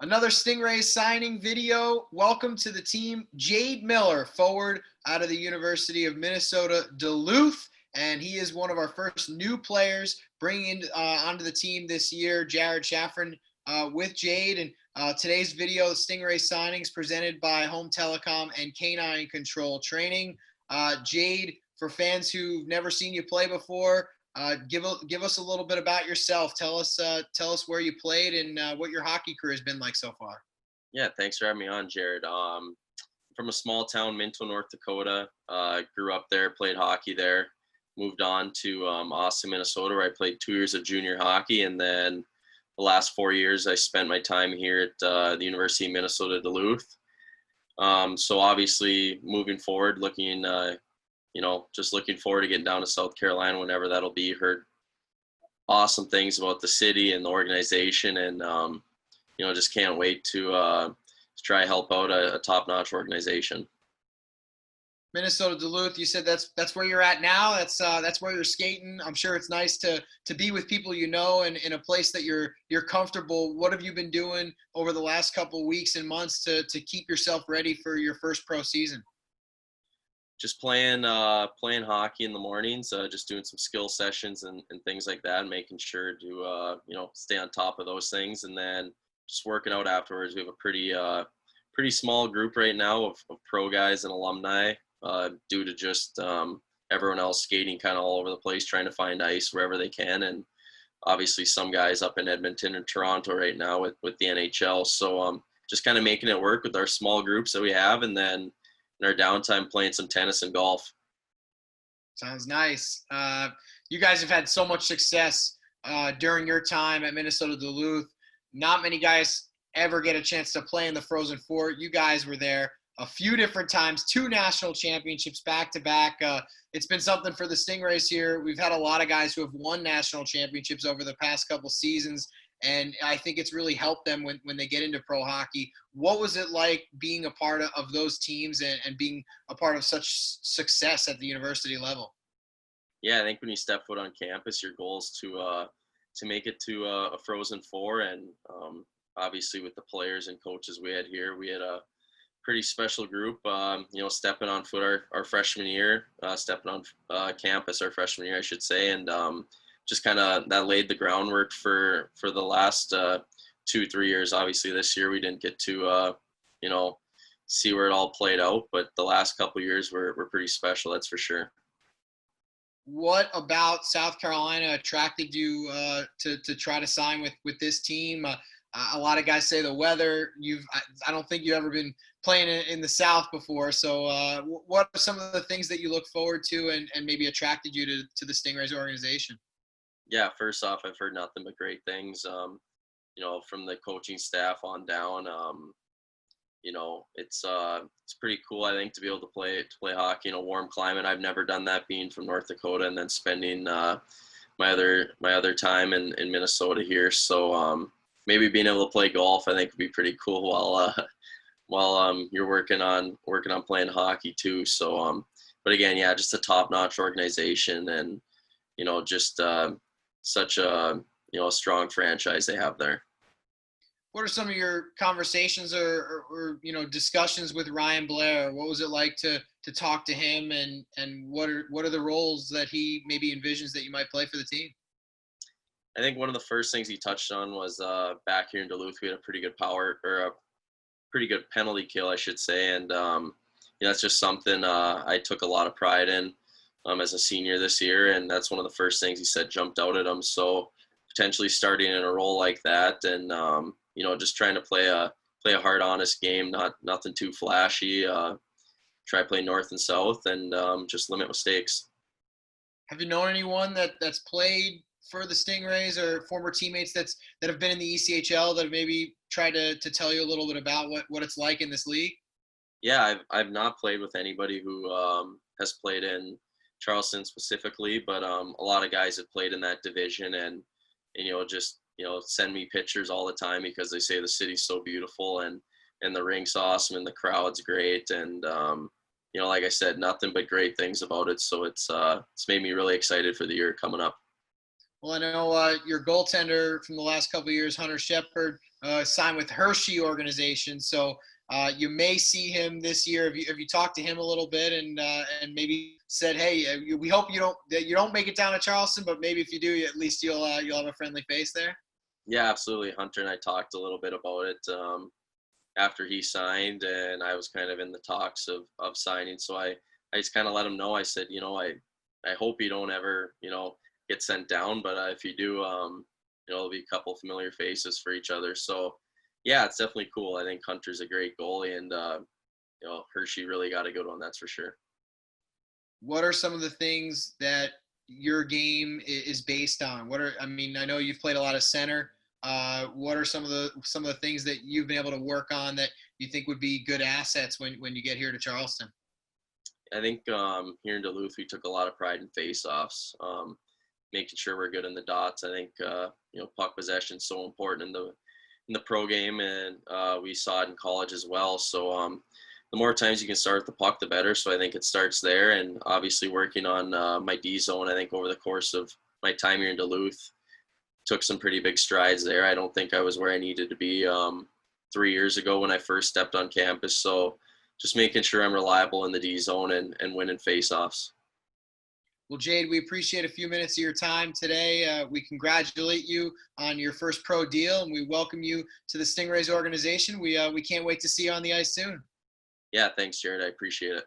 Another Stingrays signing video. Welcome to the team, Jade Miller, forward out of the University of Minnesota Duluth. And he is one of our first new players bringing onto the team this year, Jared Shafran with Jade. And today's video, the Stingrays signings presented by Home Telecom and Canine Control Training. Jade, for fans who've never seen you play before, give us a little bit about yourself. Tell us where you played and what your hockey career has been like so far. Yeah, thanks for having me on, Jared. From a small town, Minto, North Dakota. Grew up there, played hockey there. Moved on to Austin, Minnesota, where I played 2 years of junior hockey, and then the last 4 years I spent my time here at the University of Minnesota Duluth. So obviously, moving forward, just looking forward to getting down to South Carolina whenever that'll be. Heard awesome things about the city and the organization, and just can't wait to try help out a top-notch organization. Minnesota Duluth, you said that's where you're at now. That's where you're skating. I'm sure it's nice to be with people you know and in a place that you're comfortable. What have you been doing over the last couple of weeks and months to keep yourself ready for your first pro season? Just playing hockey in the mornings, just doing some skill sessions and things like that, making sure to stay on top of those things, and then just working out afterwards. We have a pretty small group right now of pro guys and alumni, due to just everyone else skating kind of all over the place, trying to find ice wherever they can, and obviously some guys up in Edmonton and Toronto right now with the NHL. So just kind of making it work with our small groups that we have, and then in our downtime playing some tennis and golf. Sounds nice. You guys have had so much success during your time at Minnesota Duluth. Not many guys ever get a chance to play in the Frozen Four. You guys were there a few different times, 2 national championships back to back. It's been something for the Stingrays here. We've had a lot of guys who have won national championships over the past couple seasons, and I think it's really helped them when they get into pro hockey. What was it like being a part of those teams and being a part of such success at the university level? Yeah, I think when you step foot on campus, your goal is to make it to a Frozen Four, and obviously with the players and coaches we had here, we had a pretty special group. Stepping on foot our freshman year, stepping on campus our freshman year, I should say, and just kind of that laid the groundwork for the last 2-3 years. Obviously, this year we didn't get to see where it all played out, but the last couple of years were pretty special, that's for sure. What about South Carolina attracted you to try to sign with this team? A lot of guys say the weather. I don't think you've ever been playing in the South before. So what are some of the things that you look forward to and maybe attracted you to the Stingrays organization? Yeah, first off, I've heard nothing but great things, from the coaching staff on down. It's pretty cool, I think, to be able to play hockey in a warm climate. I've never done that, being from North Dakota and then spending my other time in Minnesota here. So maybe being able to play golf, I think, would be pretty cool while you're working on playing hockey too. So but again, yeah, just a top-notch organization, and just such a strong franchise they have there. What are some of your conversations or discussions with Ryan Blair? What was it like to talk to him, and what are the roles that he maybe envisions that you might play for the team? I think one of the first things he touched on was back here in Duluth, we had a pretty good a pretty good penalty kill, I should say, and that's just something I took a lot of pride in as a senior this year, and that's one of the first things he said jumped out at him. So potentially starting in a role like that, and just trying to play a hard, honest game, nothing too flashy. Try playing north and south, and just limit mistakes. Have you known anyone that's played for the Stingrays or former teammates that have been in the ECHL that have maybe tried to tell you a little bit about what it's like in this league? Yeah, I've not played with anybody who has played in Charleston specifically, but a lot of guys have played in that division, and just send me pictures all the time because they say the city's so beautiful and the rink's awesome and the crowd's great, and like I said, nothing but great things about it. So it's made me really excited for the year coming up. Well, I know your goaltender from the last couple of years, Hunter Shepard, signed with Hershey organization. So you may see him this year. Have you talked to him a little bit and maybe said, hey, we hope you don't make it down to Charleston, but maybe if you do, at least you'll have a friendly face there. Yeah, absolutely. Hunter and I talked a little bit about it after he signed, and I was kind of in the talks of signing. So I just kind of let him know. I said, I hope you don't ever, get sent down, but if you do, there'll be a couple familiar faces for each other. So yeah, it's definitely cool. I think Hunter's a great goalie, and Hershey really got a good one, that's for sure. What are some of the things that your game is based on? I mean, I know you've played a lot of center. What are some of the things that you've been able to work on that you think would be good assets when you get here to Charleston? I think here in Duluth, we took a lot of pride in face-offs, making sure we're good in the dots. I think puck possession is so important in the pro game, and we saw it in college as well. So the more times you can start with the puck, the better. So I think it starts there, and obviously working on my D zone. I think over the course of my time here in Duluth, took some pretty big strides there. I don't think I was where I needed to be 3 years ago when I first stepped on campus. So just making sure I'm reliable in the D zone and winning faceoffs. Well, Jade, we appreciate a few minutes of your time today. We congratulate you on your first pro deal, and we welcome you to the Stingrays organization. We can't wait to see you on the ice soon. Yeah, thanks, Jared. I appreciate it.